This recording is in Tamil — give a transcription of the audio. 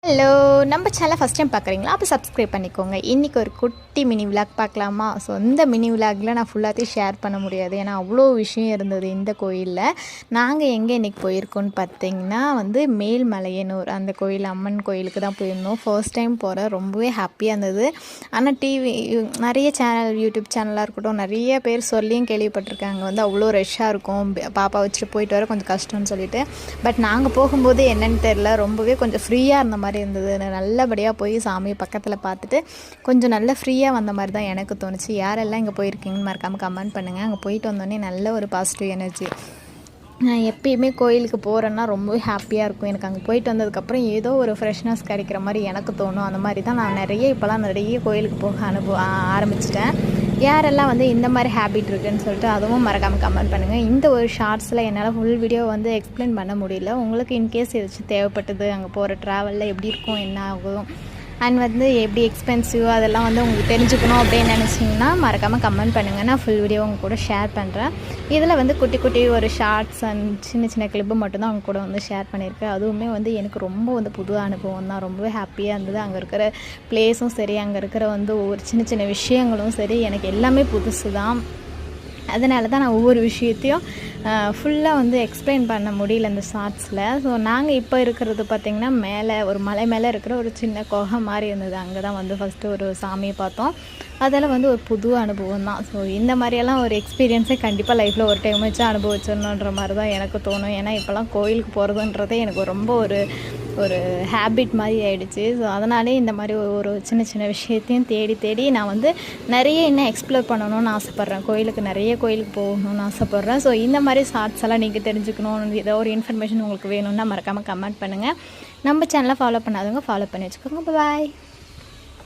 ஹலோ, நம்ம சேனலை ஃபஸ்ட் டைம் பார்க்குறீங்களா? அப்போ சப்ஸ்கிரைப் பண்ணிக்கோங்க. இன்றைக்கி ஒரு குட்டி மினி விலாக் பார்க்கலாமா? ஸோ இந்த மினி விலாகில் நான் ஃபுல்லாத்தையும் ஷேர் பண்ண முடியாது, ஏன்னா அவ்வளோ விஷயம் இருந்தது இந்த கோயிலில். நாங்கள் எங்கே இன்றைக்கி போயிருக்கோன்னு பார்த்தீங்கன்னா மேல்மலையனூர் அந்த கோயில், அம்மன் கோயிலுக்கு தான் போயிருந்தோம். ஃபர்ஸ்ட் டைம் போகிறேன், ரொம்பவே ஹாப்பியாக இருந்தது. ஆனால் நிறைய சேனல், யூடியூப் சேனலாக இருக்கட்டும், நிறைய பேர் சொல்லியும் கேள்விப்பட்டிருக்காங்க அவ்வளோ ரஷ்ஷாக இருக்கும், பாப்பா வச்சுட்டு போயிட்டு வர கொஞ்சம் கஷ்டம்னு சொல்லிட்டு. பட் நாங்கள் போகும்போது என்னென்னு தெரில, ரொம்பவே கொஞ்சம் ஃப்ரீயாக இருந்த மாதிரி இருந்தது. நல்லபடியாக போய் சாமியை பக்கத்தில் பார்த்துட்டு கொஞ்சம் நல்ல ஃப்ரீயாக வந்த மாதிரி தான் எனக்கு தோணுச்சு. யாரெல்லாம் இங்கே போயிருக்கீங்கன்னு மறக்காமல் கமெண்ட் பண்ணுங்கள். அங்கே போயிட்டு வந்தோடனே நல்ல ஒரு பாசிட்டிவ் எனர்ஜி. நான் எப்பயுமே கோயிலுக்கு போகிறேன்னா ரொம்பவே ஹாப்பியாக இருக்கும். எனக்கு அங்கே போயிட்டு வந்ததுக்கப்புறம் ஏதோ ஒரு ஃப்ரெஷ்னஸ் கிடைக்கிற மாதிரி எனக்கு தோணும். அந்த மாதிரி தான் நான் இப்போலாம் நிறைய கோயிலுக்கு போக ஆரம்பிச்சிட்டேன். யாரெல்லாம் இந்த மாதிரி ஹேபிட் இருக்குதுன்னு சொல்லிட்டு அதுவும் மறக்காமல் கமெண்ட் பண்ணுங்கள். இந்த ஒரு ஷார்ட்ஸில் என்னால் ஃபுல் வீடியோ எக்ஸ்பிளைன் பண்ண முடியல. உங்களுக்கு இன்கேஸ் ஏதாச்சும் தேவைப்பட்டது, அங்கே போகிற ட்ராவலில் எப்படி இருக்கும், என்ன ஆகும், அண்ட் எப்படி எக்ஸ்பென்சிவ், அதெல்லாம் உங்களுக்கு தெரிஞ்சுக்கணும் அப்படின்னு நினச்சிங்கன்னா மறக்காமல் கமெண்ட் பண்ணுங்கள். நான் ஃபுல் வீடியோ உங்கள் கூட ஷேர் பண்ணுறேன். இதில் குட்டி குட்டி ஒரு ஷார்ட்ஸ் அண்ட் சின்ன சின்ன கிளிப்பு மட்டும்தான் அவங்க கூட ஷேர் பண்ணியிருக்கேன். அதுவுமே எனக்கு ரொம்ப புது அனுபவம் தான். ரொம்பவே ஹாப்பியாக இருந்தது. அங்கே இருக்கிற பிளேஸும் சரி, அங்கே இருக்கிற ஒவ்வொரு சின்ன சின்ன விஷயங்களும் சரி, எனக்கு எல்லாமே புதுசு தான். அதனால தான் நான் ஒவ்வொரு விஷயத்தையும் ஃபுல்லாக எக்ஸ்பிளைன் பண்ண முடியல இந்த ஷார்ட்ஸில். ஸோ நாங்கள் இப்போ இருக்கிறது பார்த்திங்கன்னா மேலே ஒரு மலை மேலே இருக்கிற ஒரு சின்ன குகை மாதிரி இருந்தது. அங்கே தான் ஃபஸ்ட்டு ஒரு சாமியை பார்த்தோம். அதெல்லாம் ஒரு புது அனுபவம் தான். ஸோ இந்த மாதிரியெல்லாம் ஒரு எக்ஸ்பீரியன்ஸை கண்டிப்பாக லைஃப்பில் ஒரு டைம் வச்சு அனுபவிச்சிடணுன்ற மாதிரி தான் எனக்கு தோணும். ஏன்னா இப்போலாம் கோயிலுக்கு போகிறதுன்றதே எனக்கு ரொம்ப ஒரு ஹேபிட் மாதிரி ஆகிடுச்சு. ஸோ அதனாலே இந்த மாதிரி ஒரு சின்ன சின்ன விஷயத்தையும் தேடி நான் நிறைய இன்னும் எக்ஸ்ப்ளோர் பண்ணணும்னு ஆசைப்பட்றேன். நிறைய கோயிலுக்கு போகணும்னு ஆசைப்பட்றேன். ஸோ இந்த மாதிரி ஷார்ட்ஸ் எல்லாம் நீங்கள் தெரிஞ்சுக்கணும், ஏதோ ஒரு இன்ஃபர்மேஷன் உங்களுக்கு வேணும்னா மறக்காமல் கமெண்ட் பண்ணுங்கள். நம்ம சேனலை ஃபாலோ பண்ணாதவங்க ஃபாலோ பண்ணி வச்சுக்கோங்க. பாய்.